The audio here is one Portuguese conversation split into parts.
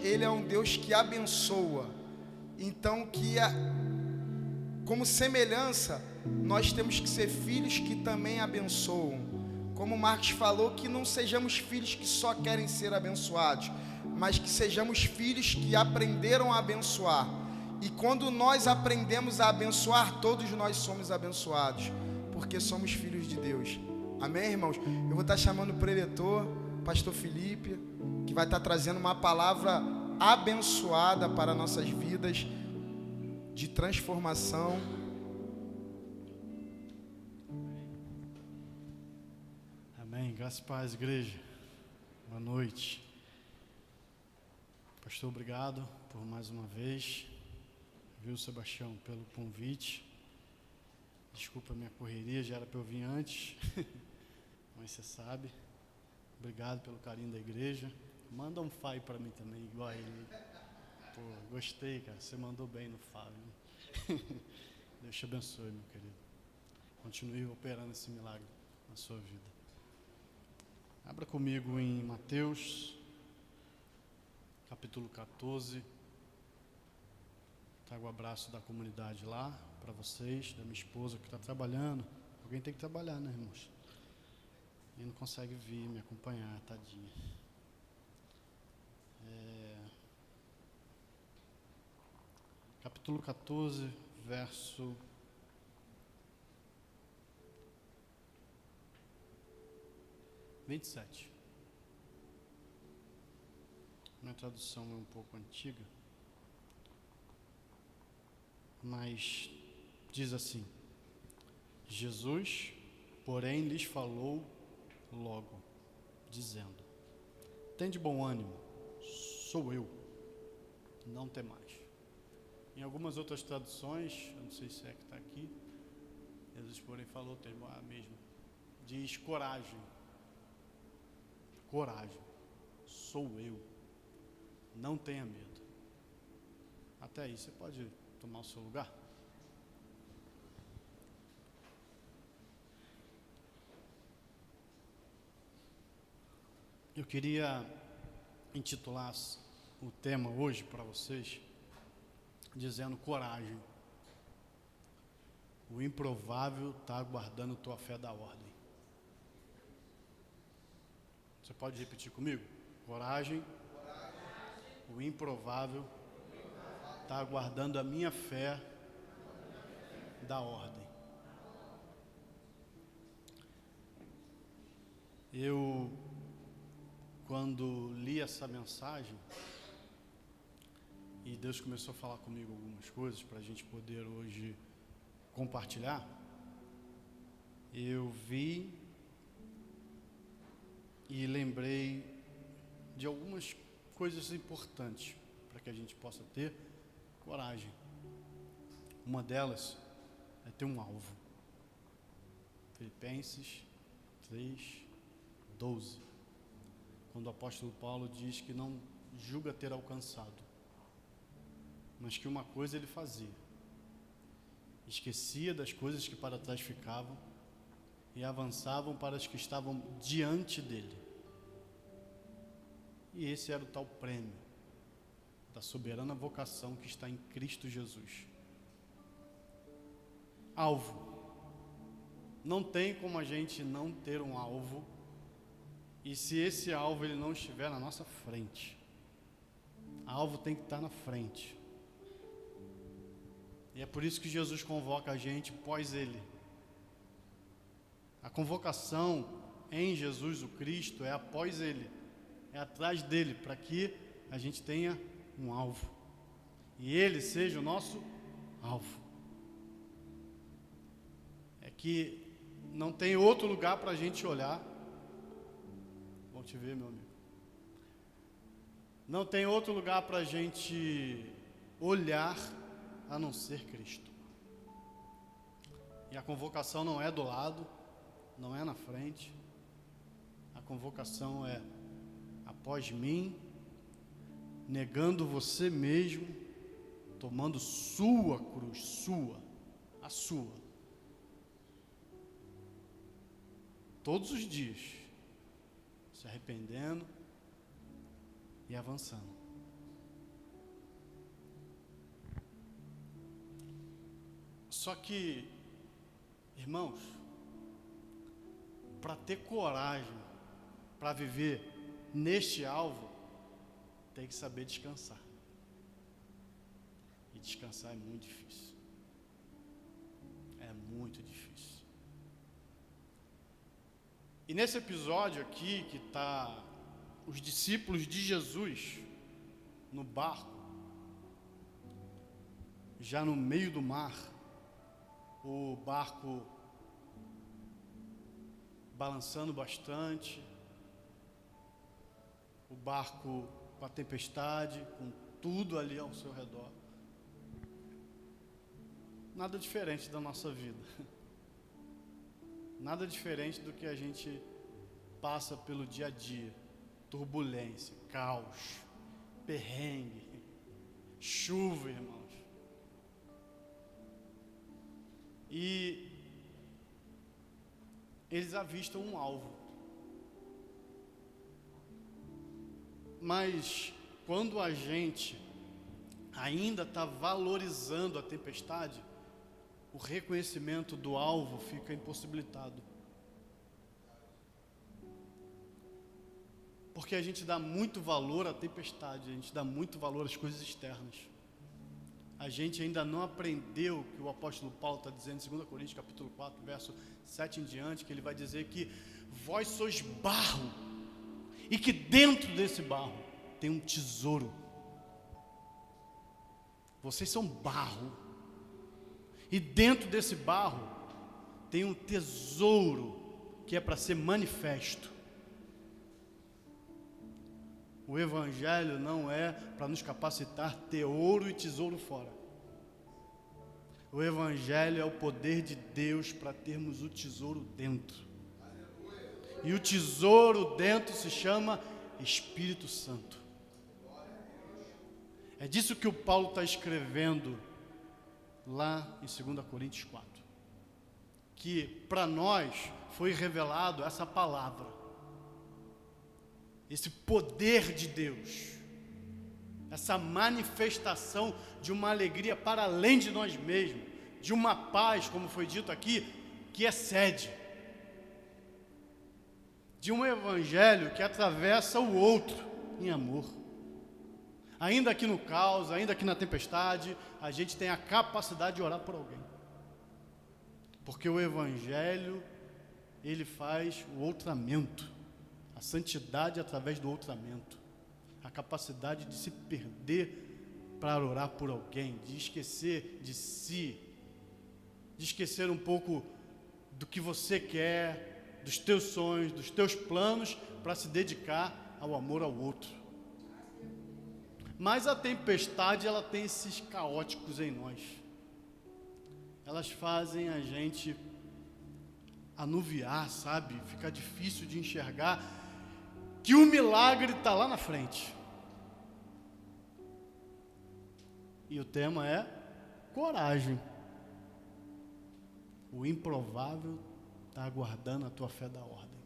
Ele é um Deus que abençoa. Então, como semelhança, nós temos que ser filhos que também abençoam. Como o Marcos falou, que não sejamos filhos que só querem ser abençoados, mas que sejamos filhos que aprenderam a abençoar. E quando nós aprendemos a abençoar, todos nós somos abençoados, porque somos filhos de Deus. Amém, irmãos? Eu vou estar chamando o preletor, pastor Felipe, que vai estar trazendo uma palavra abençoada para nossas vidas, de transformação. Amém. Graças e paz, igreja. Boa noite. Pastor, obrigado por mais uma vez. Viu, Sebastião, pelo convite. Desculpa a minha correria, já era para eu vir antes, mas você sabe. Obrigado pelo carinho da igreja. Manda um Fai para mim também, igual a ele. Pô, gostei, cara. Você mandou bem no Fábio. Deus te abençoe, meu querido. Continue operando esse milagre na sua vida. Abra comigo em Mateus, capítulo 14. Trago o abraço da comunidade lá para vocês, da minha esposa que está trabalhando. Alguém tem que trabalhar, né, irmãos? E não consegue vir me acompanhar, tadinha. Capítulo 14, verso 27. Minha tradução é um pouco antiga, mas diz assim: Jesus, porém, lhes falou logo, dizendo: tende bom ânimo, sou eu, não temais. Em algumas outras traduções, eu não sei se é que está aqui, Jesus, porém, falou, mesmo, diz coragem, coragem, sou eu, não tenha medo. Até aí, você pode tomar o seu lugar? Eu queria intitular o tema hoje para vocês, dizendo coragem. O improvável está aguardando tua fé da ordem. Você pode repetir comigo? Coragem. O improvável está aguardando a minha fé da ordem. Eu, quando li essa mensagem, e Deus começou a falar comigo algumas coisas para a gente poder hoje compartilhar, eu vi e lembrei de algumas coisas importantes para que a gente possa ter coragem. Uma delas é ter um alvo. Filipenses 3:12, quando o apóstolo Paulo diz que não julga ter alcançado, mas que uma coisa ele fazia: esquecia das coisas que para trás ficavam e avançavam para as que estavam diante dele. E esse era o tal prêmio da soberana vocação que está em Cristo Jesus. Alvo. Não tem como a gente não ter um alvo, e se esse alvo ele não estiver na nossa frente, alvo tem que estar na frente. E é por isso que Jesus convoca a gente pós ele. A convocação em Jesus o Cristo é após ele, é atrás dele, para que a gente tenha um alvo e ele seja o nosso alvo. É que não tem outro lugar para a gente olhar. Bom te ver, meu amigo. Não tem outro lugar para a gente olhar a não ser Cristo. E a convocação não é do lado, não é na frente. A convocação é após mim, negando você mesmo, tomando sua cruz, a sua, todos os dias, se arrependendo e avançando. Só que, irmãos, para ter coragem, para viver neste alvo, tem que saber descansar. E descansar é muito difícil. É muito difícil. E nesse episódio aqui, que está os discípulos de Jesus no barco, já no meio do mar, o barco balançando bastante, o barco com a tempestade, com tudo ali ao seu redor. Nada diferente da nossa vida. Nada diferente do que a gente passa pelo dia a dia. Turbulência, caos, perrengue, chuva, irmãos. E eles avistam um alvo. Mas quando a gente ainda está valorizando a tempestade, o reconhecimento do alvo fica impossibilitado. Porque a gente dá muito valor à tempestade, a gente dá muito valor às coisas externas. A gente ainda não aprendeu o que o apóstolo Paulo está dizendo em 2 Coríntios capítulo 4, verso 7 em diante, que ele vai dizer que vós sois barro, e que dentro desse barro tem um tesouro. Vocês são barro, e dentro desse barro tem um tesouro que é para ser manifesto. O Evangelho não é para nos capacitar ter ouro e tesouro fora. O Evangelho é o poder de Deus para termos o tesouro dentro. E o tesouro dentro se chama Espírito Santo. É disso que o Paulo está escrevendo lá em 2 Coríntios 4. Que para nós foi revelado essa palavra. Esse poder de Deus, essa manifestação de uma alegria para além de nós mesmos, de uma paz, como foi dito aqui, que excede, de um evangelho que atravessa o outro em amor. Ainda aqui no caos, ainda aqui na tempestade, a gente tem a capacidade de orar por alguém, porque o evangelho, ele faz o outramento. A santidade através do outramento, a capacidade de se perder para orar por alguém, de esquecer de si, de esquecer um pouco do que você quer, dos teus sonhos, dos teus planos, para se dedicar ao amor ao outro. Mas a tempestade, ela tem esses caóticos em nós. Elas fazem a gente anuviar, sabe? Fica difícil de enxergar que o milagre está lá na frente. E o tema é coragem. O improvável está aguardando a tua fé da ordem.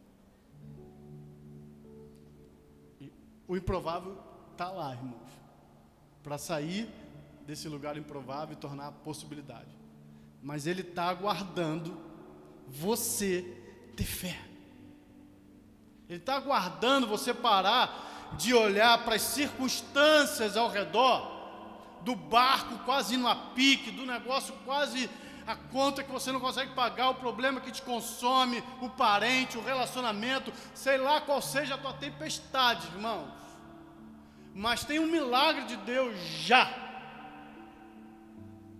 E o improvável está lá, irmãos, para sair desse lugar improvável e tornar a possibilidade. Mas ele está aguardando você ter fé. Ele está aguardando você parar de olhar para as circunstâncias ao redor, do barco quase indo a pique, do negócio quase a conta que você não consegue pagar, o problema que te consome, o parente, o relacionamento, sei lá qual seja a tua tempestade, irmãos. Mas tem um milagre de Deus já,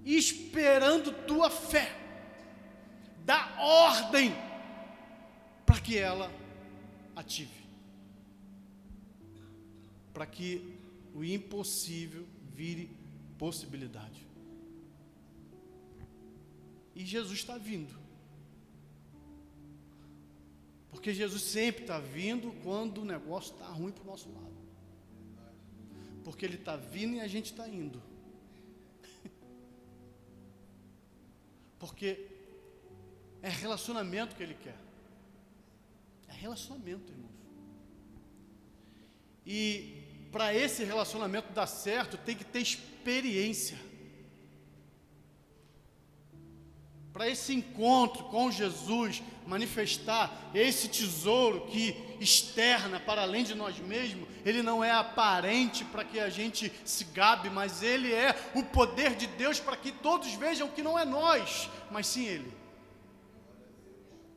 esperando tua fé, dá ordem para que ela ative, para que o impossível vire possibilidade. E Jesus está vindo, porque Jesus sempre está vindo quando o negócio está ruim para o nosso lado, porque Ele está vindo e a gente está indo, porque é relacionamento que Ele quer. Relacionamento, irmãos. E para esse relacionamento dar certo, tem que ter experiência. para esse encontro com Jesus manifestar esse tesouro que externa para além de nós mesmos. Ele não é aparente para que a gente se gabe, mas ele é o poder de Deus para que todos vejam que não é nós, mas sim ele.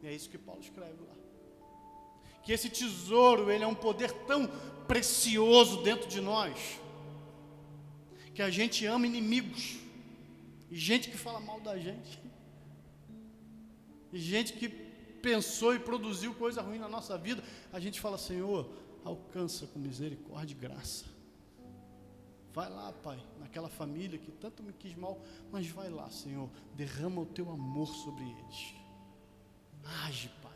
E é isso que Paulo escreve lá. Que esse tesouro, ele é um poder tão precioso dentro de nós, que a gente ama inimigos, e gente que fala mal da gente, e gente que pensou e produziu coisa ruim na nossa vida, a gente fala: Senhor, alcança com misericórdia e graça. Vai lá, Pai, naquela família que tanto me quis mal, mas vai lá, Senhor, derrama o teu amor sobre eles. Age, Pai.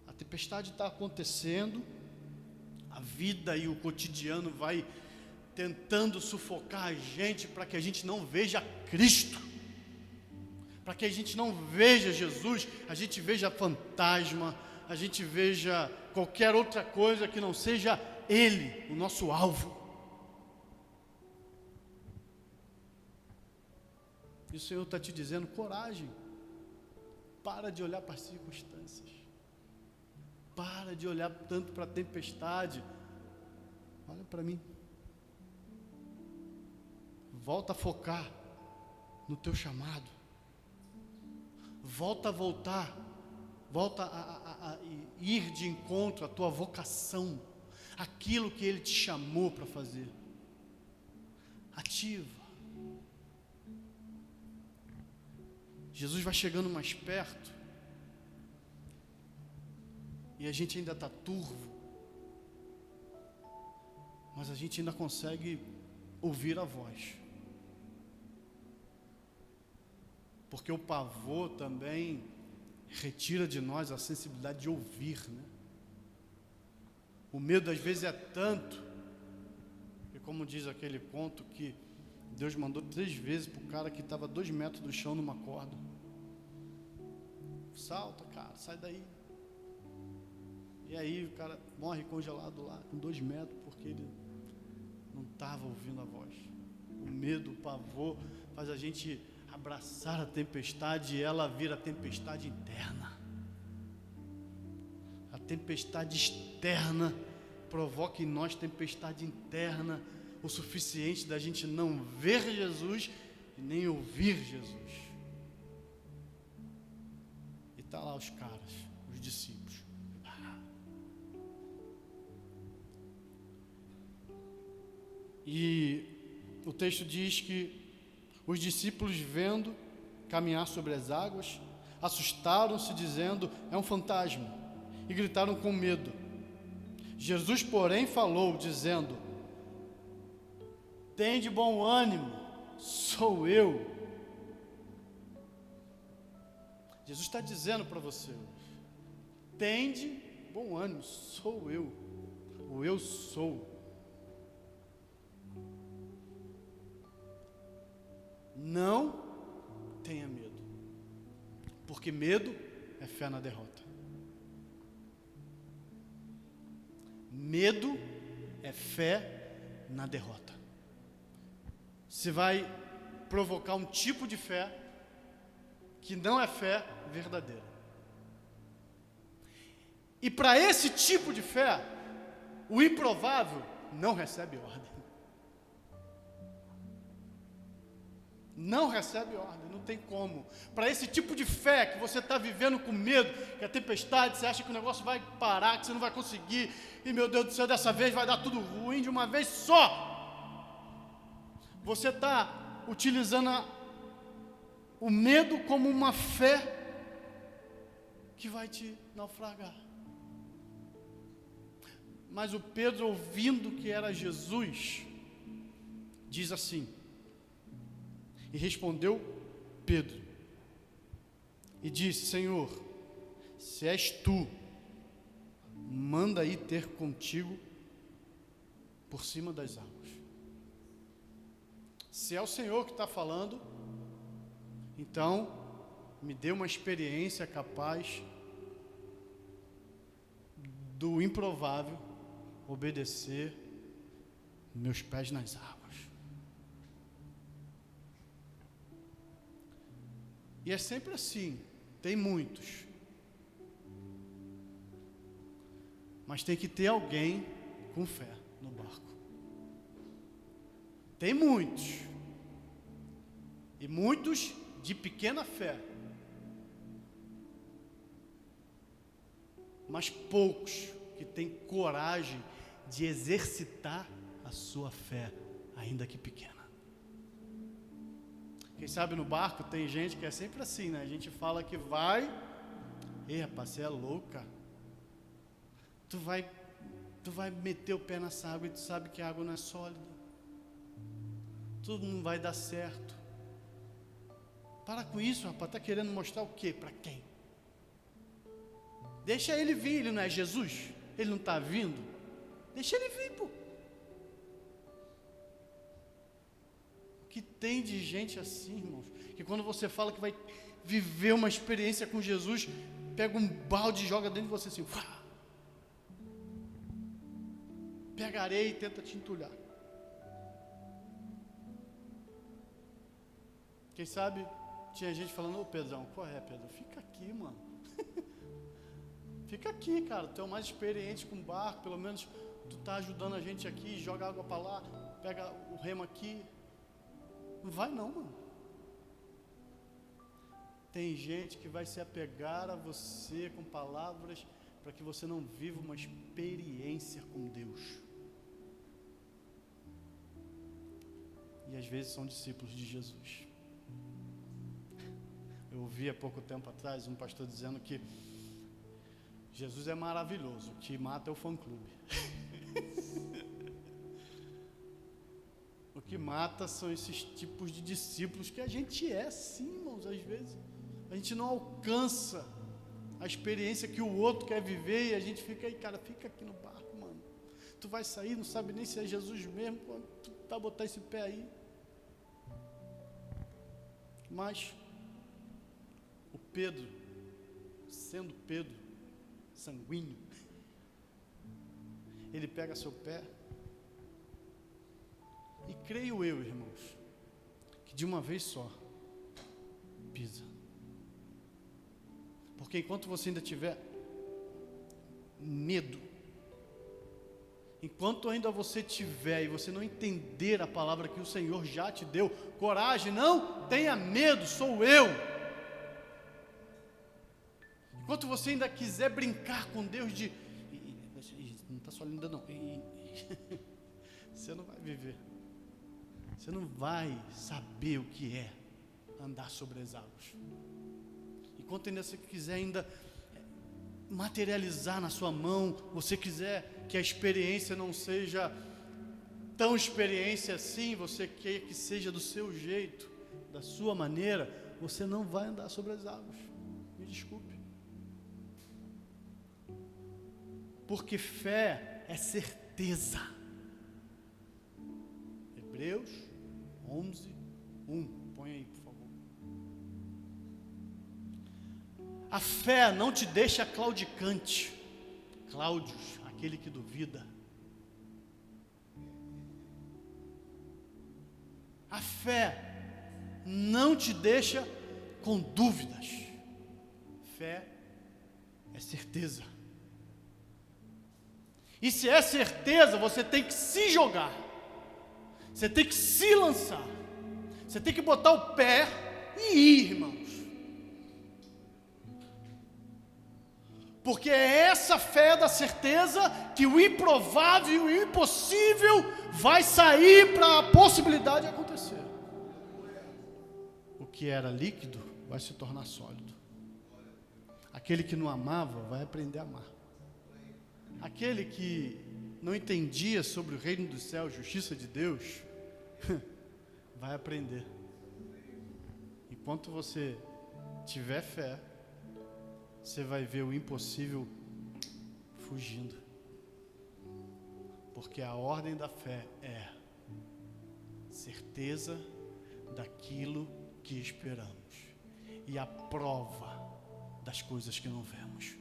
A tempestade está acontecendo, a vida e o cotidiano vai tentando sufocar a gente para que a gente não veja Cristo, para que a gente não veja Jesus, a gente veja fantasma, a gente veja qualquer outra coisa que não seja Ele, o nosso alvo. E o Senhor está te dizendo: coragem, para de olhar para as circunstâncias, para de olhar tanto para a tempestade, olha para mim, volta a focar no teu chamado, volta a ir de encontro à tua vocação, aquilo que Ele te chamou para fazer. Ativa. Jesus vai chegando mais perto, e a gente ainda está turvo, mas a gente ainda consegue ouvir a voz, porque o pavor também retira de nós a sensibilidade de ouvir, né? O medo às vezes é tanto, que como diz aquele conto, que Deus mandou 3 vezes para o cara que estava 2 metros do chão numa corda: salta, cara, sai daí. E aí o cara morre congelado lá com 2 metros, porque ele não estava ouvindo a voz. O medo, o pavor faz a gente abraçar a tempestade, e ela vira tempestade interna. A tempestade externa provoca em nós tempestade interna, o suficiente da gente não ver Jesus e nem ouvir Jesus. E tá lá os caras, os discípulos. E o texto diz que os discípulos, vendo caminhar sobre as águas, assustaram-se, dizendo: é um fantasma, e gritaram com medo. Jesus, porém, falou, dizendo: tende bom ânimo, sou eu. Jesus está dizendo para você: tende bom ânimo, sou eu, o eu sou. Não tenha medo, porque medo é fé na derrota. Medo é fé na derrota. Você vai provocar um tipo de fé que não é fé verdadeira. E para esse tipo de fé, o improvável não recebe ordem. Não recebe ordem, não tem como. Para esse tipo de fé que você está vivendo com medo, que a tempestade, você acha que o negócio vai parar, que você não vai conseguir, e meu Deus do céu, dessa vez vai dar tudo ruim de uma vez só. Você está utilizando o medo como uma fé que vai te naufragar. Mas o Pedro, ouvindo que era Jesus, diz assim: e respondeu Pedro e disse: Senhor, se és tu, manda ir ter contigo por cima das águas. Se é o Senhor que está falando, então me dê uma experiência capaz do improvável obedecer meus pés nas águas. E é sempre assim, tem muitos. Mas tem que ter alguém com fé no barco. Tem muitos. E muitos de pequena fé. Mas poucos que têm coragem de exercitar a sua fé, ainda que pequena. Quem sabe no barco tem gente que é sempre assim, né? A gente fala que vai, ei rapaz, você é louca. Tu vai meter o pé nessa água e tu sabe que a água não é sólida. Tudo não vai dar certo. Para com isso, rapaz, tá querendo mostrar o quê? Para quem? Deixa ele vir, ele não é Jesus? Ele não está vindo? Deixa ele vir, pô. O que tem de gente assim, irmãos, que quando você fala que vai viver uma experiência com Jesus, pega um balde e joga dentro de você assim, uá, pega areia e tenta te entulhar. Quem sabe tinha gente falando, ô Pedrão, qual é, Pedro? Fica aqui, mano. Fica aqui, cara, tu é o mais experiente com barco, pelo menos tu tá ajudando a gente aqui, joga água para lá, pega o remo aqui. Não vai não, mano. Tem gente que vai se apegar a você com palavras para que você não viva uma experiência com Deus. E às vezes são discípulos de Jesus. Eu ouvi há pouco tempo atrás um pastor dizendo que Jesus é maravilhoso, o que mata é o fã-clube. O que mata são esses tipos de discípulos que a gente é, sim, irmãos, às vezes. A gente não alcança a experiência que o outro quer viver e a gente fica aí, cara, fica aqui no barco, mano. Tu vai sair, não sabe nem se é Jesus mesmo, tu vai botar esse pé aí. Mas o Pedro, sendo Pedro, sanguíneo, ele pega seu pé e creio eu, irmãos, que de uma vez só pisa. Porque enquanto você ainda tiver medo, enquanto ainda você tiver e você não entender a palavra que o Senhor já te deu, coragem, não tenha medo, sou eu. Enquanto você ainda quiser brincar com Deus de não está só linda não, você não vai viver. Você não vai saber o que é andar sobre as águas. Enquanto ainda você quiser ainda materializar na sua mão, você quiser que a experiência não seja tão experiência assim, você quer que seja do seu jeito, da sua maneira, você não vai andar sobre as águas. Me desculpe. Porque fé é certeza. Hebreus 11, 1. Põe aí, por favor. A fé não te deixa claudicante. Cláudios, aquele que duvida. A fé não te deixa com dúvidas. Fé é certeza. E se é certeza, você tem que se jogar. Você tem que se lançar. Você tem que botar o pé e ir, irmãos. Porque é essa fé da certeza que o improvável e o impossível vai sair para a possibilidade acontecer. O que era líquido vai se tornar sólido. Aquele que não amava vai aprender a amar. Aquele que não entendia sobre o reino dos céus, justiça de Deus, vai aprender. Enquanto você tiver fé, você vai ver o impossível fugindo. Porque a ordem da fé é certeza daquilo que esperamos e a prova das coisas que não vemos.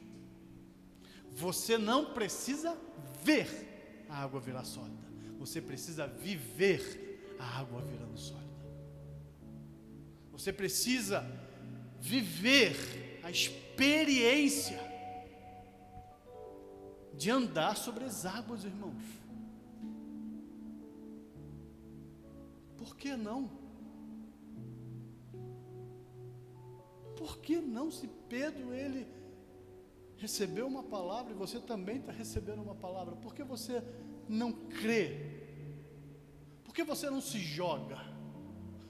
Você não precisa ver a água virar sólida. Você precisa viver a água virando sólida. Você precisa viver a experiência de andar sobre as águas, irmãos. Por que não? Por que não? Se Pedro, ele recebeu uma palavra e você também está recebendo uma palavra, por que você não crê? Por que você não se joga?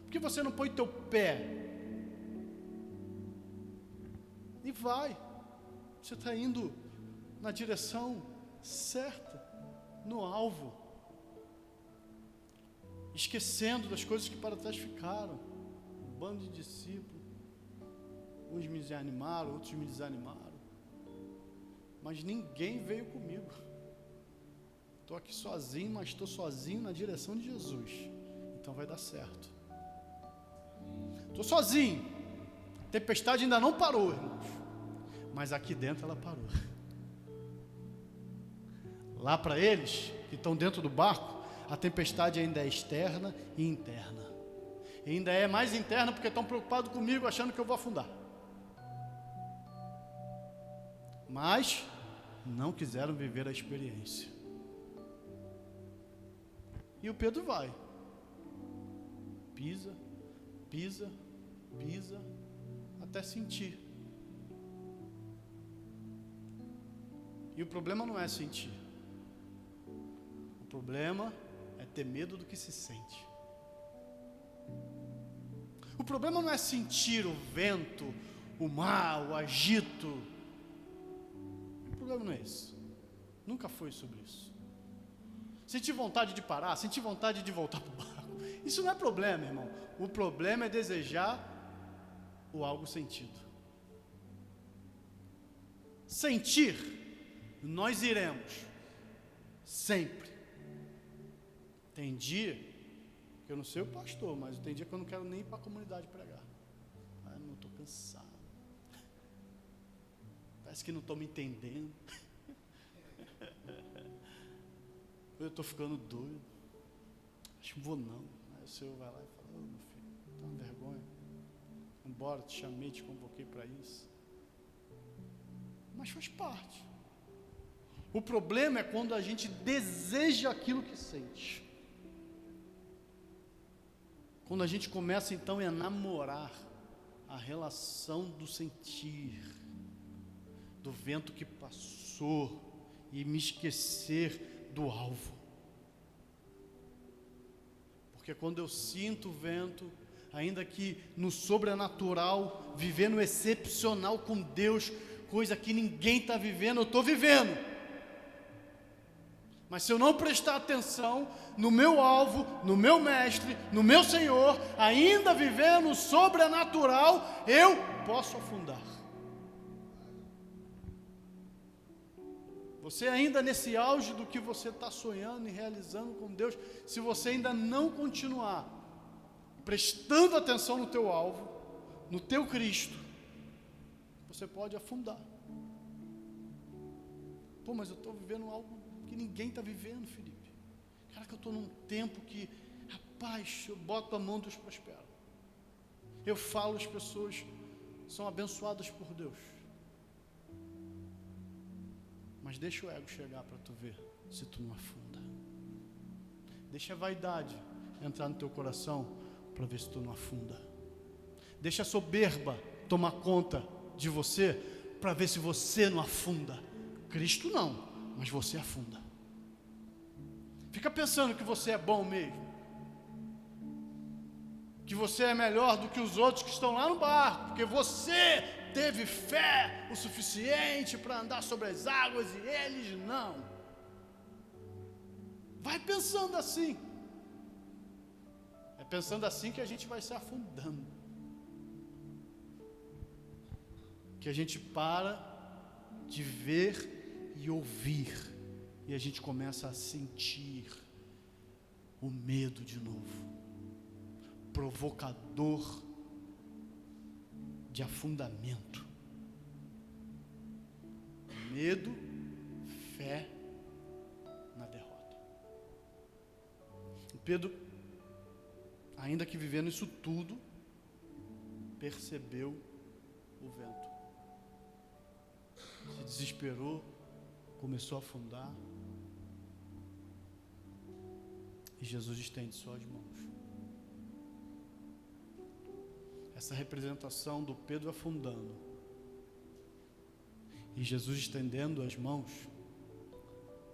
Por que você não põe teu pé? E vai. Você está indo na direção certa, no alvo, esquecendo das coisas que para trás ficaram. Um bando de discípulos, uns me desanimaram, outros me desanimaram, mas ninguém veio comigo. Estou aqui sozinho, mas estou sozinho na direção de Jesus, então vai dar certo. Estou sozinho, a tempestade ainda não parou, irmãos, mas aqui dentro ela parou. Lá para eles, que estão dentro do barco, a tempestade ainda é externa e interna. E ainda é mais interna porque estão preocupados comigo, achando que eu vou afundar. Mas não quiseram viver a experiência. E o Pedro vai. Pisa, pisa, pisa, até sentir. E o problema não é sentir. O problema é ter medo do que se sente. O problema não é sentir o vento, o mar, o agito. O problema não é isso. Nunca foi sobre isso. Sentir vontade de parar, sentir vontade de voltar para o barco. Isso não é problema, irmão. O problema é desejar o algo sentido. Sentir, nós iremos. Sempre. Tem dia que eu não sei o pastor, mas tem dia que eu não quero nem ir para a comunidade pregar. Eu estou cansado. Parece que não estou me entendendo. Eu estou ficando doido. Acho que vou não. Aí o Senhor vai lá e fala: meu filho, tá uma vergonha. Embora te chamei, te convoquei para isso. Mas faz parte. O problema é quando a gente deseja aquilo que sente. Quando a gente começa então a namorar a relação do sentir, do vento que passou, e me esquecer do alvo. Porque quando eu sinto o vento, ainda que no sobrenatural, viver no excepcional com Deus, coisa que ninguém está vivendo, eu estou vivendo. Mas se eu não prestar atenção no meu alvo, no meu mestre, no meu Senhor, ainda vivendo no sobrenatural, eu posso afundar. Você ainda nesse auge do que você está sonhando e realizando com Deus, se você ainda não continuar prestando atenção no teu alvo, no teu Cristo, você pode afundar. Pô, mas eu estou vivendo algo que ninguém está vivendo, Felipe. Cara, que eu estou num tempo que, rapaz, eu boto a mão, Deus prospera. Eu falo, as pessoas são abençoadas por Deus. Mas deixa o ego chegar para tu ver se tu não afunda. Deixa a vaidade entrar no teu coração para ver se tu não afunda. Deixa a soberba tomar conta de você para ver se você não afunda. Cristo não, mas você afunda. Fica pensando que você é bom mesmo, que você é melhor do que os outros que estão lá no barco, porque você teve fé o suficiente para andar sobre as águas e eles não. Vai pensando assim. É pensando assim que a gente vai se afundando, que a gente para de ver e ouvir, e a gente começa a sentir o medo de novo, provocador de afundamento. Medo, fé na derrota. E Pedro, ainda que vivendo isso tudo, percebeu o vento. Se desesperou, começou a afundar. E Jesus estende suas mãos. Essa representação do Pedro afundando e Jesus estendendo as mãos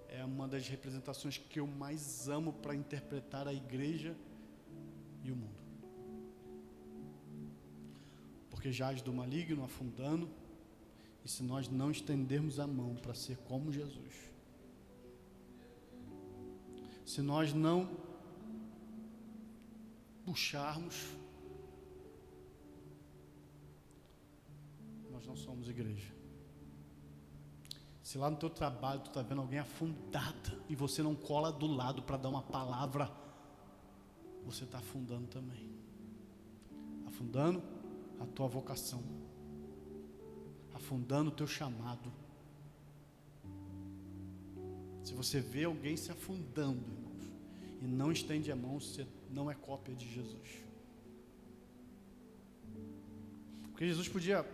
é uma das representações que eu mais amo para interpretar a igreja e o mundo. Porque jaz do maligno afundando, e se nós não estendermos a mão para ser como Jesus, se nós não puxarmos, nós não somos igreja. Se lá no teu trabalho tu está vendo alguém afundada e você não cola do lado para dar uma palavra, você está afundando também. Afundando a tua vocação, afundando o teu chamado. Se você vê alguém se afundando, irmãos, e não estende a mão, você não é cópia de Jesus. Porque Jesus podia: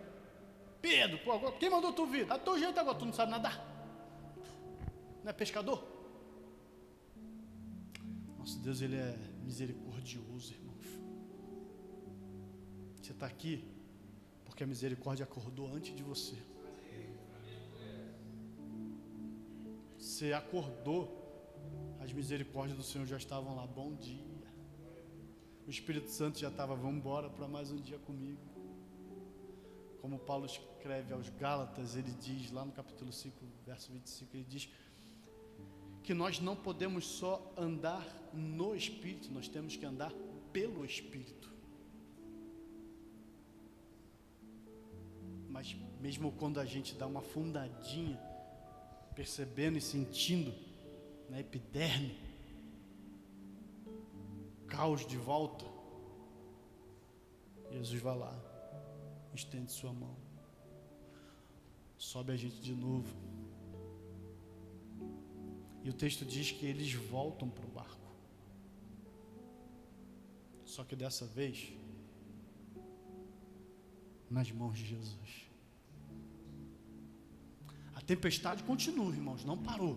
Pedro, pô, quem mandou tu vir? Dá teu jeito agora, tu não sabe nadar? Não é pescador? Nosso Deus, Ele é misericordioso, irmãos. Você está aqui porque a misericórdia acordou antes de você. Você acordou, as misericórdias do Senhor já estavam lá. Bom dia. O Espírito Santo já estava: vamos embora para mais um dia comigo. Como Paulo escreve aos Gálatas, ele diz lá no capítulo 5, verso 25, ele diz que nós não podemos só andar no Espírito, nós temos que andar pelo Espírito. Mas mesmo quando a gente dá uma afundadinha, percebendo e sentindo na epiderme, caos de volta, Jesus vai lá, estende sua mão, sobe a gente de novo. E o texto diz que eles voltam para o barco. Só que dessa vez, nas mãos de Jesus. A tempestade continua, irmãos, não parou.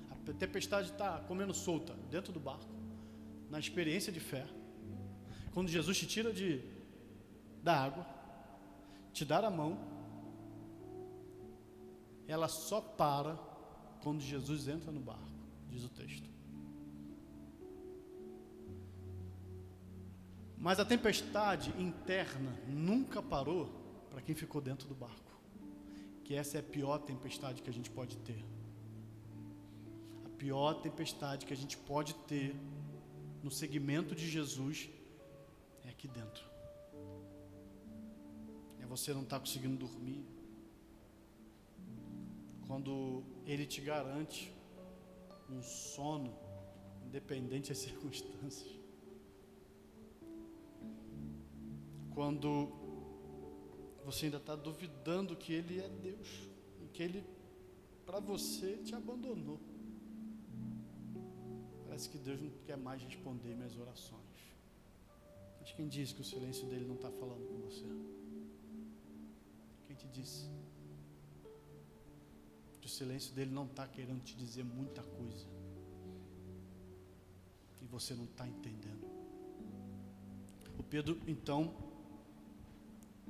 A tempestade está comendo solta dentro do barco, na experiência de fé. Quando Jesus te tira da água, te dar a mão, ela só para quando Jesus entra no barco, diz o texto. Mas a tempestade interna nunca parou para quem ficou dentro do barco, que essa é a pior tempestade que a gente pode ter. A pior tempestade que a gente pode ter no segmento de Jesus é aqui dentro. É você não estar conseguindo dormir, quando Ele te garante um sono independente das circunstâncias, quando você ainda está duvidando que Ele é Deus e que Ele, para você, te abandonou. Parece que Deus não quer mais responder minhas orações. Mas quem disse que o silêncio dele não está falando com você? Quem te disse? Que o silêncio dele não está querendo te dizer muita coisa e você não está entendendo. O Pedro, então,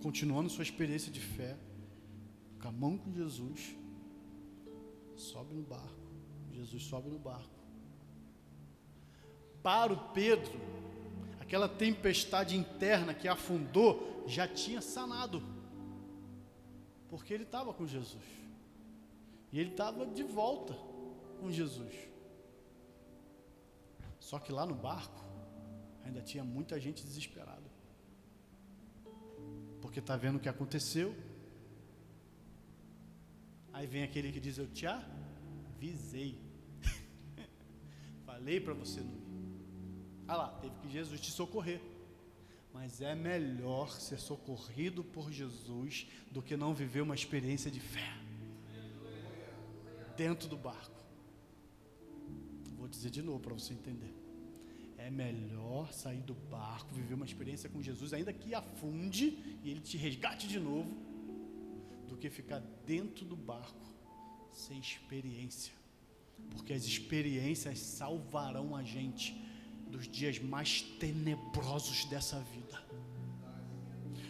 continuando sua experiência de fé, com a mão com Jesus, sobe no barco. Jesus sobe no barco. Para o Pedro, aquela tempestade interna que afundou já tinha sanado, porque ele estava com Jesus. E ele estava de volta com Jesus. Só que lá no barco, ainda tinha muita gente desesperada. Porque está vendo o que aconteceu. Aí vem aquele que diz: eu te avisei. Falei para você não ir. Ah lá, teve que Jesus te socorrer. Mas é melhor ser socorrido por Jesus do que não viver uma experiência de fé dentro do barco. Vou dizer de novo para você entender. É melhor sair do barco, viver uma experiência com Jesus, ainda que afunde e Ele te resgate de novo, do que ficar dentro do barco sem experiência. Porque as experiências salvarão a gente dos dias mais tenebrosos dessa vida.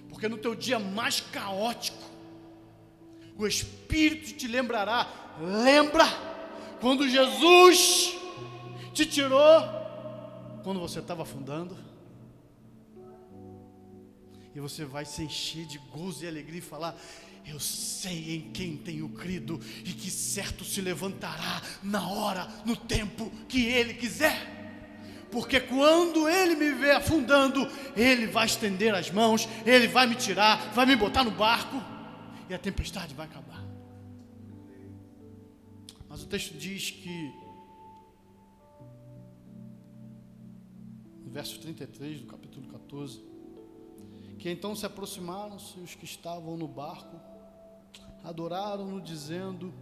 Porque no teu dia mais caótico, o Espírito te lembrará. Lembra quando Jesus te tirou, quando você estava afundando? E você vai se encher de gozo e alegria e falar: eu sei em quem tenho crido, e que certo se levantará na hora, no tempo que Ele quiser. Porque quando Ele me vê afundando, Ele vai estender as mãos, Ele vai me tirar, vai me botar no barco, e a tempestade vai acabar. Mas o texto diz que, no verso 33 do capítulo 14, que então se aproximaram-se os que estavam no barco, adoraram-no, dizendo: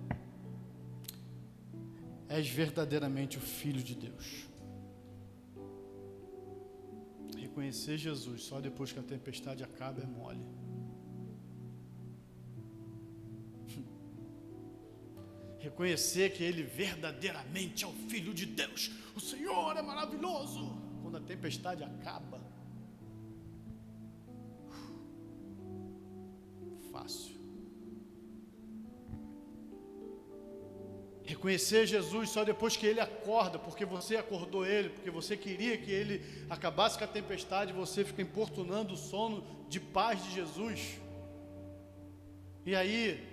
és verdadeiramente o Filho de Deus. Reconhecer Jesus só depois que a tempestade acaba é mole. Reconhecer que Ele verdadeiramente é o Filho de Deus, o Senhor é maravilhoso, quando a tempestade acaba, fácil. Reconhecer Jesus só depois que Ele acorda, porque você acordou Ele, porque você queria que Ele acabasse com a tempestade, você fica importunando o sono de paz de Jesus. E aí,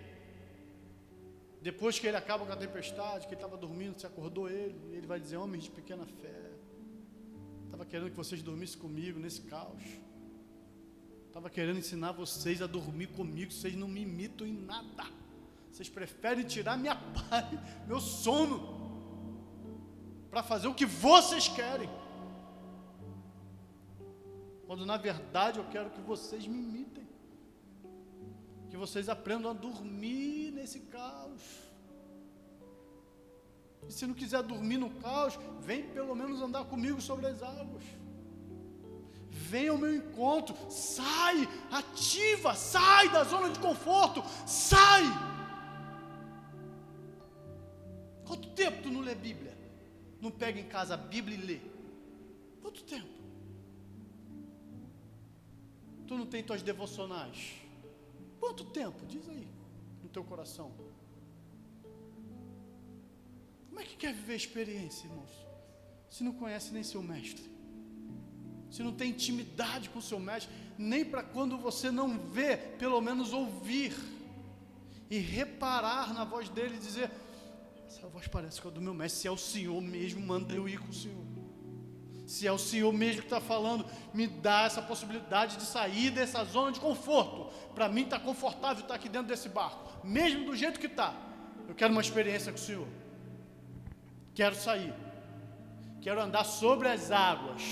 depois que Ele acaba com a tempestade, que Ele estava dormindo, você acordou Ele, e Ele vai dizer: homens de pequena fé, estava querendo que vocês dormissem comigo nesse caos, estava querendo ensinar vocês a dormir comigo, vocês não me imitam em nada, vocês preferem tirar minha paz, meu sono, para fazer o que vocês querem, quando na verdade eu quero que vocês me imitem, que vocês aprendam a dormir nesse caos. E se não quiser dormir no caos, vem pelo menos andar comigo sobre as águas. Vem ao meu encontro, sai, ativa, sai da zona de conforto, sai. Quanto tempo tu não lê Bíblia? Não pega em casa a Bíblia e lê? Quanto tempo? Tu não tem tuas devocionais? Quanto tempo? Diz aí, no teu coração. Como é que quer viver a experiência, irmãos? Se não conhece nem seu mestre, se não tem intimidade com o seu mestre, nem para quando você não vê, pelo menos ouvir e reparar na voz dele e dizer: essa voz parece que é do meu mestre. Se é o Senhor mesmo, manda eu ir com o Senhor. Se é o Senhor mesmo que está falando, me dá essa possibilidade de sair dessa zona de conforto. Para mim está confortável estar aqui dentro desse barco, mesmo do jeito que está. Eu quero uma experiência com o Senhor. Quero sair. Quero andar sobre as águas.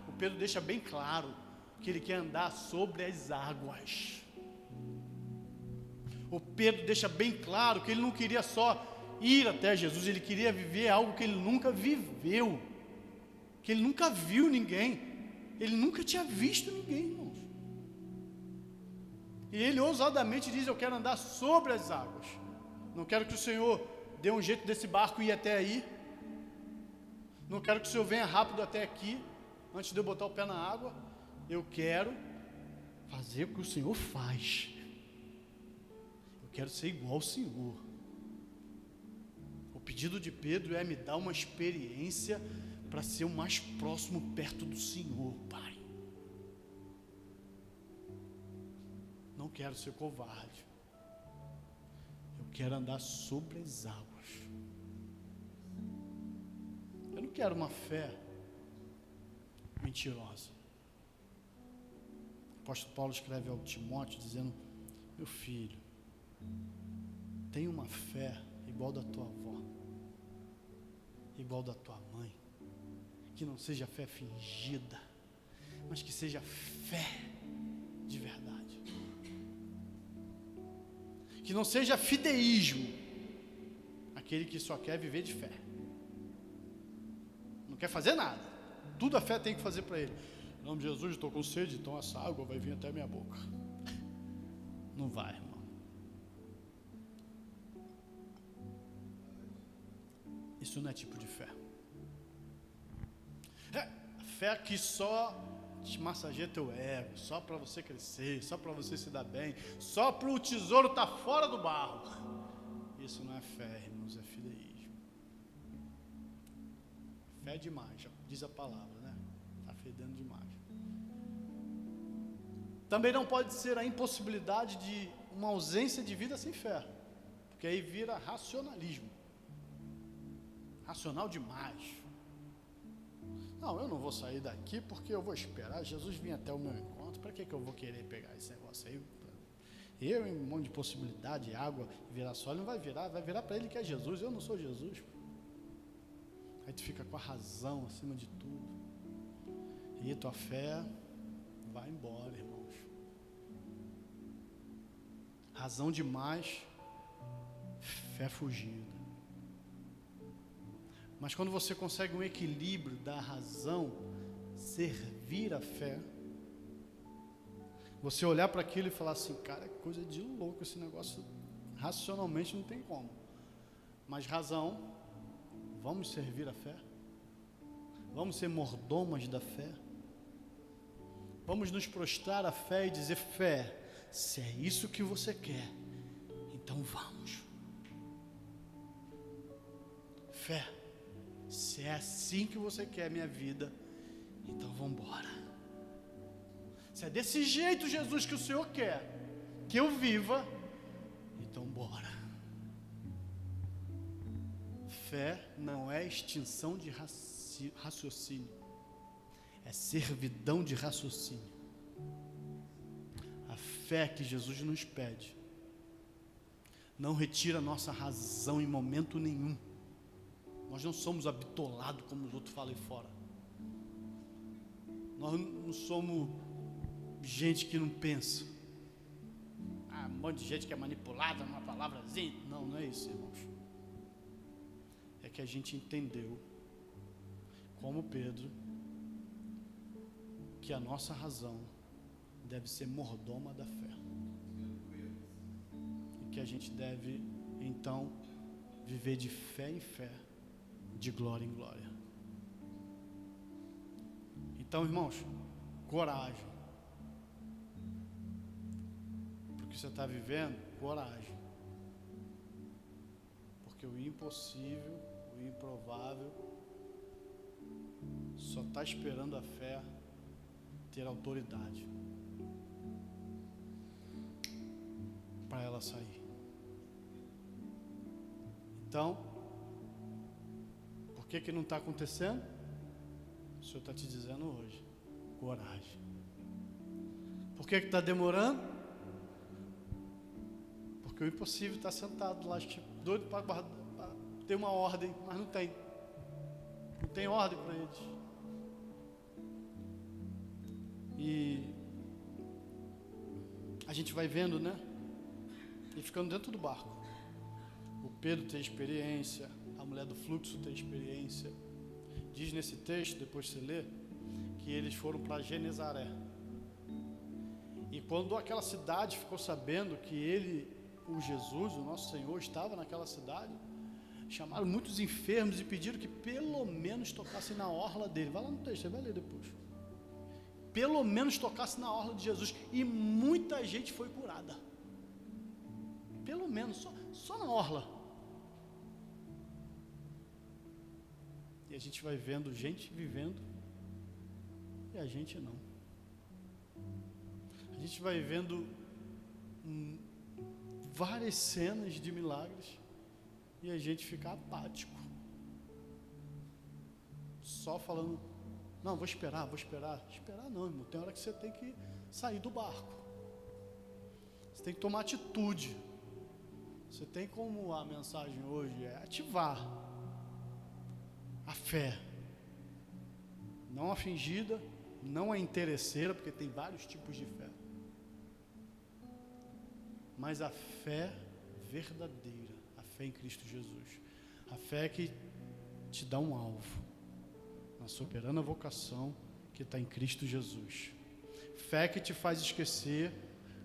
O Pedro deixa bem claro que ele quer andar sobre as águas. O Pedro deixa bem claro que ele não queria só ir até Jesus, ele queria viver algo que ele nunca viveu, que ele nunca viu ninguém, ele nunca tinha visto ninguém, irmãos. E ele ousadamente diz: eu quero andar sobre as águas. Não quero que o Senhor dê um jeito desse barco ir até aí. Não quero que o Senhor venha rápido até aqui, antes de eu botar o pé na água. Eu quero fazer o que o Senhor faz. Eu quero ser igual ao Senhor. O pedido de Pedro é: me dar uma experiência para ser o mais próximo perto do Senhor, Pai. Não quero ser covarde. Eu quero andar sobre as águas. Eu não quero uma fé mentirosa. O apóstolo Paulo escreve ao Timóteo dizendo: meu filho, tenha uma fé igual da tua avó, igual da tua mãe, que não seja fé fingida, mas que seja fé de verdade, que não seja fideísmo, aquele que só quer viver de fé, não quer fazer nada, tudo a fé tem que fazer para ele. Em nome de Jesus, estou com sede, então essa água vai vir até a minha boca. Não vai, irmão. Isso não é tipo de fé. Fé que só te massageia teu ego, só para você crescer, só para você se dar bem, só para o tesouro estar fora do barro. Isso não é fé, irmãos, é fideísmo. Fé é demais, já diz a palavra, né? Está fedendo demais. Também não pode ser a impossibilidade de uma ausência de vida sem fé, porque aí vira racionalismo. Racional demais. Não, eu não vou sair daqui porque eu vou esperar Jesus vir até o meu encontro. Para que eu vou querer pegar esse negócio aí? Eu, em um monte de possibilidade, água, virar só, ele não vai virar para ele que é Jesus. Eu não sou Jesus. Aí tu fica com a razão acima de tudo. E tua fé vai embora, irmãos. Razão demais, fé fugida. Mas quando você consegue um equilíbrio da razão servir a fé, você olhar para aquilo e falar assim, cara, é coisa de louco esse negócio, racionalmente não tem como. Mas razão, vamos servir a fé? Vamos ser mordomos da fé? Vamos nos prostrar à fé e dizer, fé, se é isso que você quer, então vamos. Fé, se é assim que você quer a minha vida, então vamos embora. Se é desse jeito, Jesus, que o Senhor quer que eu viva, então bora. Fé não é extinção de raciocínio, é servidão de raciocínio. A fé que Jesus nos pede não retira a nossa razão em momento nenhum. Nós não somos habitolados como os outros falam aí fora. Nós não somos gente que não pensa. Um monte de gente que é manipulada numa palavrazinha. Não, não é isso, irmãos. É que a gente entendeu, como Pedro, que a nossa razão deve ser mordoma da fé. E que a gente deve, então, viver de fé em fé, de glória em glória. Então, irmãos, coragem. Porque você está vivendo, coragem. Porque o impossível, o improvável, só está esperando a fé ter autoridade para ela sair. Então, por que não está acontecendo? O Senhor está te dizendo hoje, coragem. Por que está demorando? Porque o impossível está sentado lá, doido para ter uma ordem, mas não tem. Não tem ordem para eles. E a gente vai vendo, né? E ficando dentro do barco. O Pedro tem experiência, a mulher do fluxo tem experiência. Diz nesse texto, depois você lê, que eles foram para Genezaré. E quando aquela cidade ficou sabendo que ele, o Jesus, o nosso Senhor, estava naquela cidade, chamaram muitos enfermos e pediram que pelo menos tocassem na orla dele. Vai lá no texto, você vai ler depois. Pelo menos tocasse na orla de Jesus. E muita gente foi curada. Pelo menos, só na orla. E a gente vai vendo gente vivendo e a gente não. A gente vai vendo várias cenas de milagres e a gente fica apático. Só falando, não, vou esperar. Esperar não, irmão. Tem hora que você tem que sair do barco. Você tem que tomar atitude. Você tem como a mensagem hoje é ativar a fé. Não a fingida, não a interesseira, porque tem vários tipos de fé. Mas a fé verdadeira, a fé em Cristo Jesus. A fé que te dá um alvo na soberana vocação que está em Cristo Jesus. Fé que te faz esquecer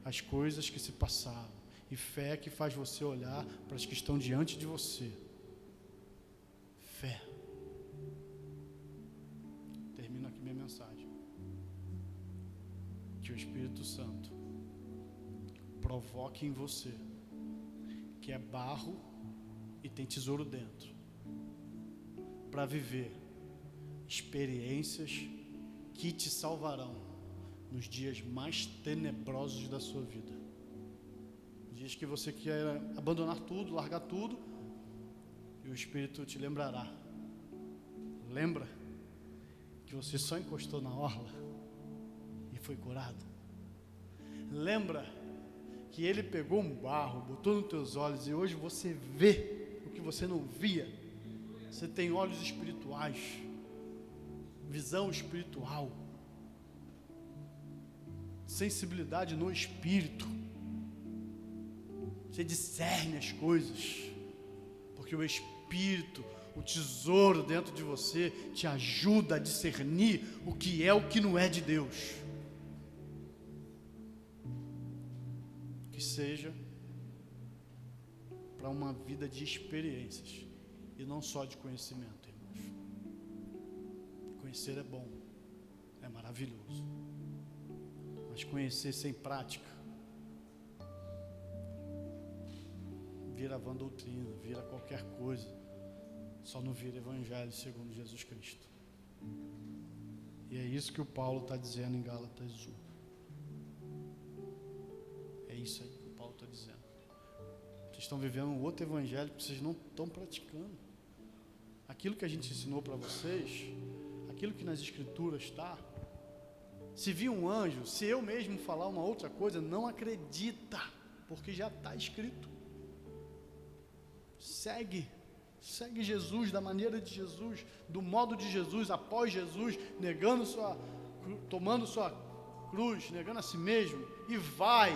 as coisas que se passaram. E fé que faz você olhar para as que estão diante de você. termino aqui minha mensagem. Que o Espírito Santo provoque em você, que é barro e tem tesouro dentro, para viver experiências que te salvarão nos dias mais tenebrosos da sua vida. Dias que você quer abandonar tudo, largar tudo, e o Espírito te lembrará. Lembra que você só encostou na orla e foi curado? Lembra que Ele pegou um barro, botou nos teus olhos e hoje você vê o que você não via? Você tem olhos espirituais, visão espiritual, sensibilidade no espírito. Você discerne as coisas, porque o Espírito, o tesouro dentro de você, te ajuda a discernir o que é o que não é de Deus. Que seja para uma vida de experiências e não só de conhecimento, irmãos. Conhecer é bom, é maravilhoso, mas conhecer sem prática vira vã doutrina, vira qualquer coisa, só não vira evangelho segundo Jesus Cristo. E é isso que o Paulo está dizendo em Gálatas 1. É isso aí que o Paulo está dizendo. Vocês estão vivendo um outro evangelho que vocês não estão praticando. Aquilo que a gente ensinou para vocês, aquilo que nas escrituras está. Se vir um anjo, se eu mesmo falar uma outra coisa, não acredita, porque já está escrito. Segue Jesus da maneira de Jesus, do modo de Jesus, após Jesus, tomando sua cruz, negando a si mesmo, e vai.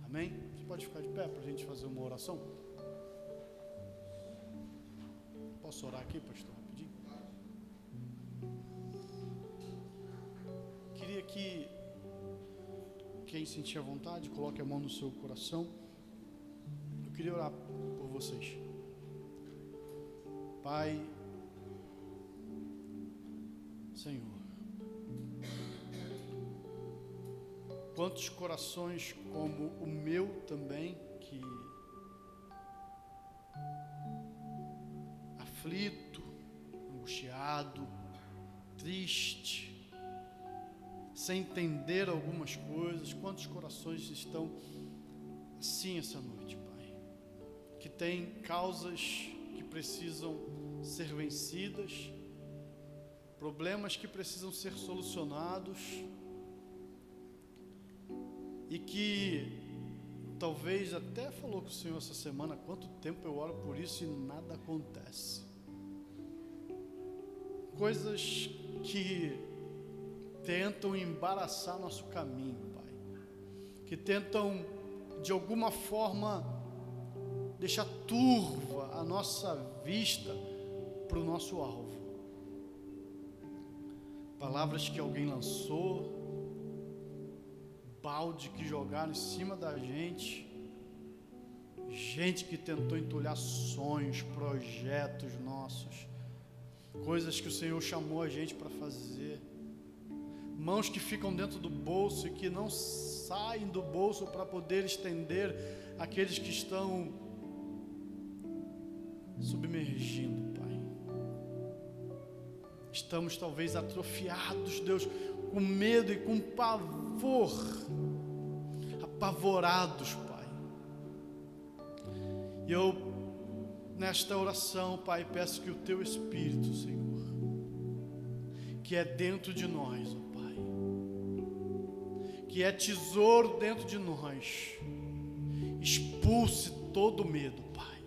Amém? Você pode ficar de pé para a gente fazer uma oração? Posso orar aqui, pastor, rapidinho? Queria que quem sentir a vontade, coloque a mão no seu coração. Eu queria orar por vocês. Pai, Senhor, quantos corações como o meu também, que aflito, angustiado, triste, sem entender algumas coisas, quantos corações estão assim essa noite, Pai, que tem causas que precisam ser vencidas, problemas que precisam ser solucionados, e que talvez até falou com o Senhor essa semana, quanto tempo eu oro por isso e nada acontece. Coisas que tentam embaraçar nosso caminho, Pai, que tentam de alguma forma deixar turva a nossa vista para o nosso alvo. Palavras que alguém lançou, balde que jogaram em cima da gente que tentou entulhar sonhos, projetos nossos, coisas que o Senhor chamou a gente para fazer, mãos que ficam dentro do bolso e que não saem do bolso para poder estender aqueles que estão submergindo, Pai. Estamos talvez atrofiados, Deus, com medo e com pavor, apavorados, Pai. E eu, nesta oração, Pai, peço que o Teu Espírito, Senhor, que é dentro de nós, ó Pai, que é tesouro dentro de nós, expulse todo medo, Pai,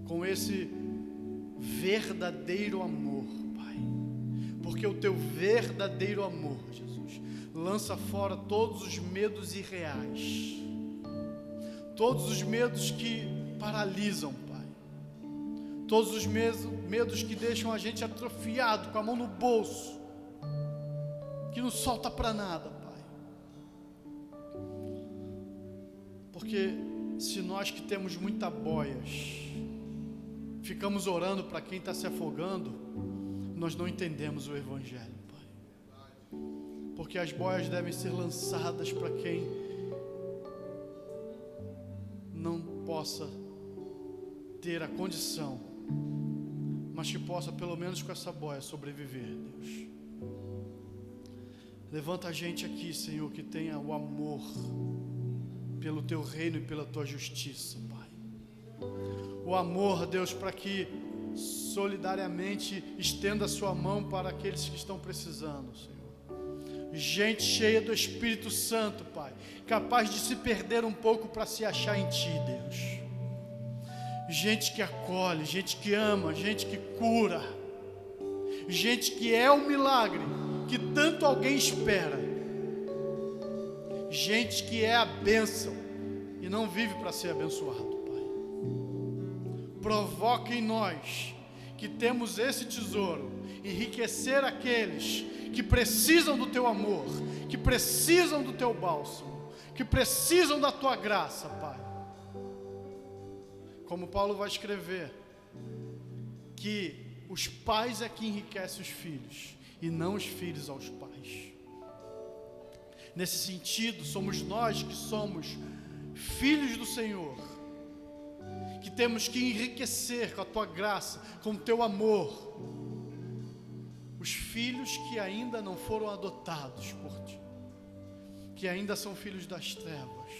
com esse verdadeiro amor, Pai, porque o Teu verdadeiro amor, Jesus, lança fora todos os medos irreais, todos os medos que paralisam, Pai, todos os medos que deixam a gente atrofiado, com a mão no bolso, que não solta para nada, Pai. Porque se nós que temos muitas boias, ficamos orando para quem está se afogando, nós não entendemos o Evangelho, Pai. Porque as boias devem ser lançadas para quem não possa ter a condição, mas que possa pelo menos com essa boia sobreviver, Deus. Levanta a gente aqui, Senhor, que tenha o amor pelo Teu reino e pela Tua justiça, Pai. O amor, Deus, para que solidariamente estenda a Sua mão para aqueles que estão precisando, Senhor. Gente cheia do Espírito Santo, Pai, capaz de se perder um pouco para se achar em Ti, Deus. Gente que acolhe, gente que ama, gente que cura, gente que é o milagre que tanto alguém espera, gente que é a bênção e não vive para ser abençoado, Pai. Provoca em nós, que temos esse tesouro, enriquecer aqueles que precisam do Teu amor, que precisam do Teu bálsamo, que precisam da Tua graça, Pai. Como Paulo vai escrever, que os pais é que enriquecem os filhos, e não os filhos aos pais. Nesse sentido, somos nós que somos filhos do Senhor, que temos que enriquecer com a Tua graça, com o Teu amor, os filhos que ainda não foram adotados por Ti, que ainda são filhos das trevas,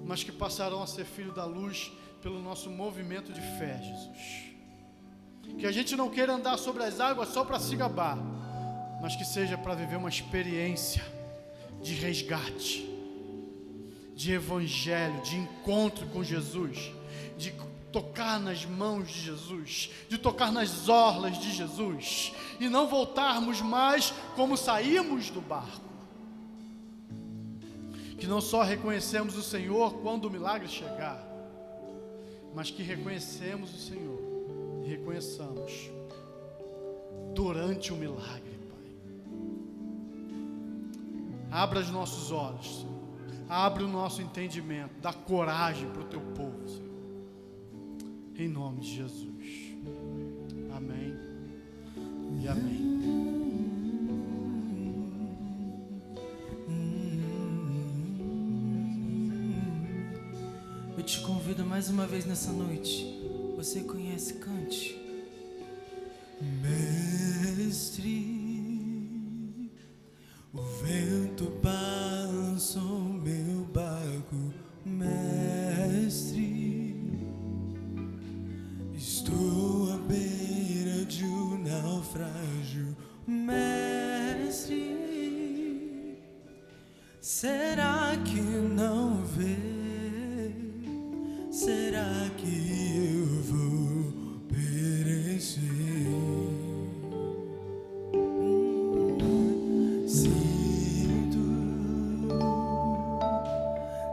mas que passarão a ser filhos da luz pelo nosso movimento de fé, Jesus. Que a gente não queira andar sobre as águas só para se gabar, mas que seja para viver uma experiência de resgate, de evangelho, de encontro com Jesus, de tocar nas mãos de Jesus, de tocar nas orlas de Jesus, e não voltarmos mais como saímos do barco. Que não só reconhecemos o Senhor quando o milagre chegar, mas que reconhecemos o Senhor e reconheçamos durante o milagre, Pai. Abra os nossos olhos, Senhor. Abre o nosso entendimento, dá coragem para o Teu povo, Senhor. Em nome de Jesus. Amém e amém. Eu te convido mais uma vez nessa noite. Você conhece, cante. Mestre, o vento balançou meu barco. Mestre, estou à beira de um naufrágio. Mestre, será que não vê? Será que eu vou perecer? Sinto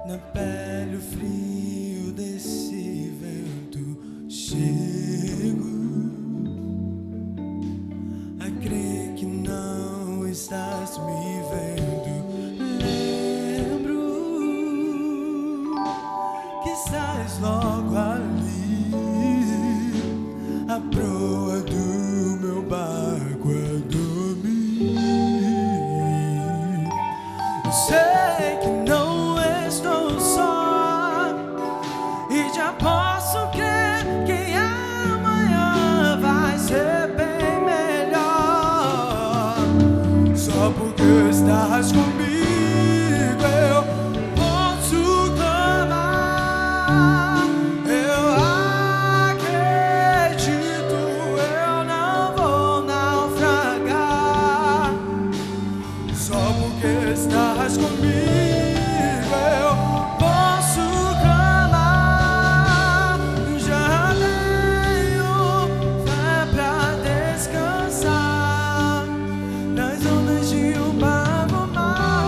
na pele o frio desse vento. Chego a crer que não estás me vendo. Estás logo ali, a proa do meu barco a dormir. Eu sei que não estou só, e já posso crer que amanhã vai ser bem melhor. Só porque estás comigo eu posso clamar. Eu acredito, eu não vou naufragar. Só porque estás comigo eu posso clamar. Já tenho fé pra descansar nas ondas de um barco mar.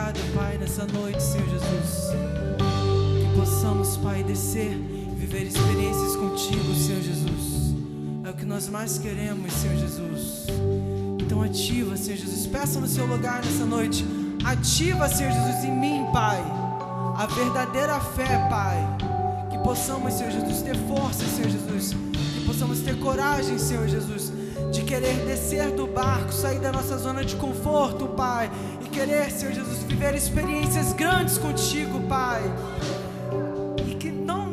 obrigado, Pai, nessa noite, Senhor Jesus. Que possamos, Pai, descer, viver experiências contigo, Senhor Jesus. É o que nós mais queremos, Senhor Jesus. Então ativa, Senhor Jesus. Peça no seu lugar nessa noite. Ativa, Senhor Jesus, em mim, Pai, a verdadeira fé, Pai. Que possamos, Senhor Jesus, ter força, Senhor Jesus. Que possamos ter coragem, Senhor Jesus, de querer descer do barco, sair da nossa zona de conforto, Pai, e querer, Senhor Jesus, viver experiências grandes contigo, Pai. E que não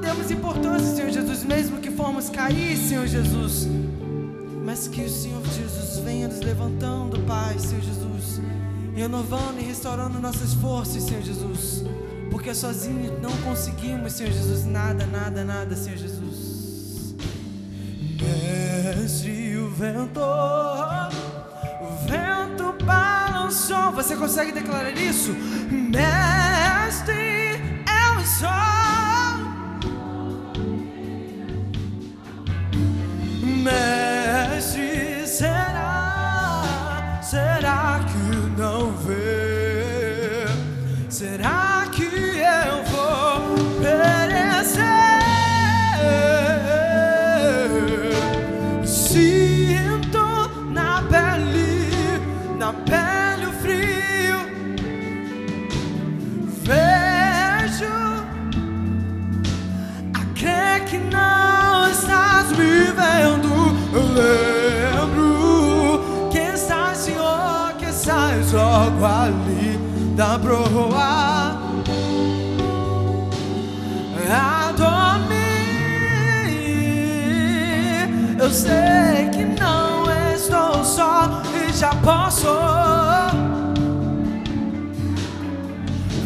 demos importância, Senhor Jesus, mesmo que formos cair, Senhor Jesus, mas que o Senhor Jesus venha nos levantando, Pai, Senhor Jesus, renovando e restaurando nossas forças, Senhor Jesus, porque sozinhos não conseguimos, Senhor Jesus, nada, Senhor Jesus. Mestre, o vento balançou. Você consegue declarar isso? Mestre, eu sou. Mestre, será que não vê? Será que eu vou perecer? Sinto na pele o frio. Vejo a crer que não estás me vendo. Eu lembro que estás, Senhor, que estás logo ali da proa a dormir. Eu sei que não estou só e já posso.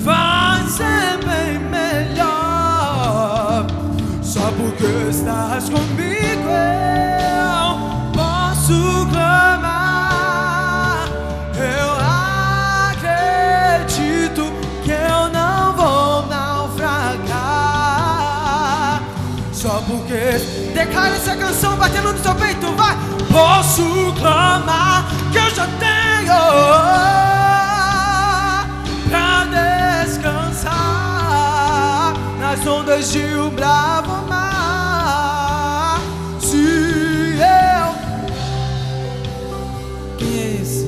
Vai ser bem melhor. Só porque estás comigo eu posso clamar. Eu acredito que eu não vou naufragar. Só porque declara essa canção batendo no seu peito, vai. Posso clamar que eu já tenho pra descansar nas ondas de um bravo mar. Se eu... Quem é esse?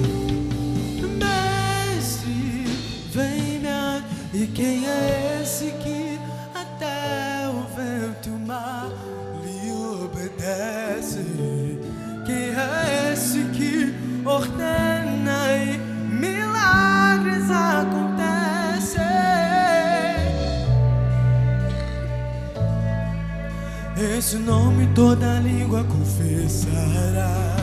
Mestre, vem-me. E quem é esse que até o vento e o mar lhe obedece? Quem é esse que ordena e milagres acontecem? Esse nome toda língua confessará.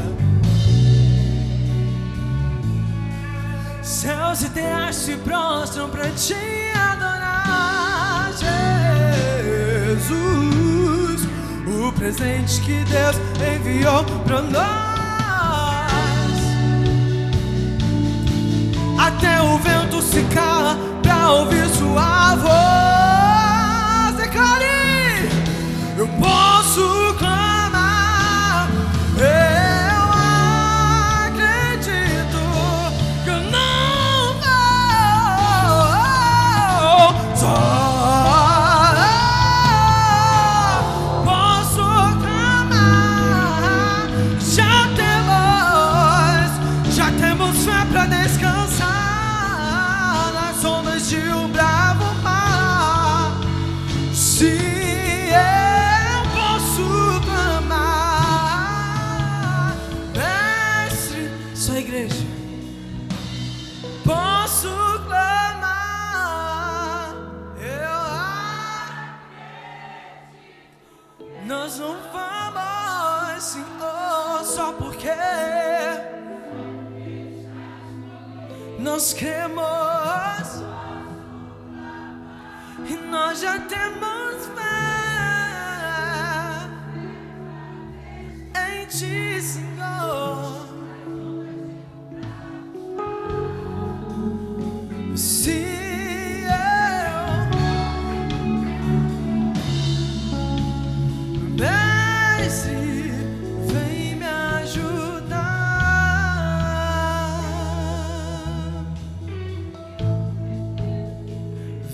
Céus e terras se prostram pra te adorar, Jesus, o presente que Deus enviou pra nós. Até o vento se cala pra ouvir sua voz. Declare: eu posso clamar. Eu acredito que eu não vou só. Posso clamar. Já temos fé pra descansar nas ondas de um bravo mar. Se eu posso clamar, mestre, só a igreja. Posso clamar, nós não vamos, Senhor, só porque nós cremos e nós já temos fé em Ti, Senhor. Se mestre, vem me ajudar.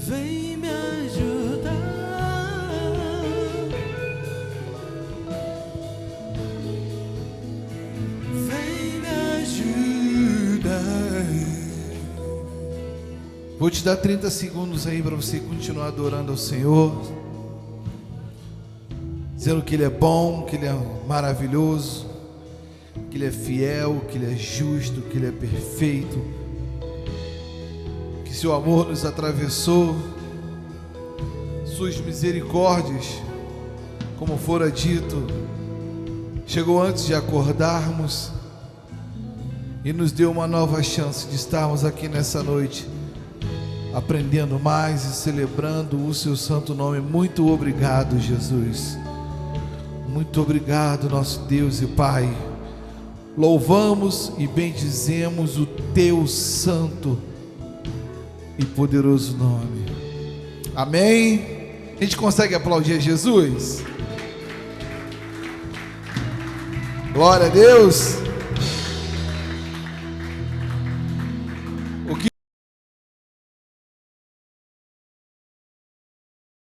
vem me ajudar, vem me ajudar. Vou te dar 30 segundos aí para você continuar adorando ao Senhor, dizendo que Ele é bom, que Ele é maravilhoso, que Ele é fiel, que Ele é justo, que Ele é perfeito, que seu amor nos atravessou, suas misericórdias, como fora dito, chegou antes de acordarmos e nos deu uma nova chance de estarmos aqui nessa noite, aprendendo mais e celebrando o seu santo nome. Muito obrigado, Jesus. Muito obrigado, nosso Deus e Pai. Louvamos e bendizemos o teu santo e poderoso nome. Amém. A gente consegue aplaudir Jesus? Glória a Deus.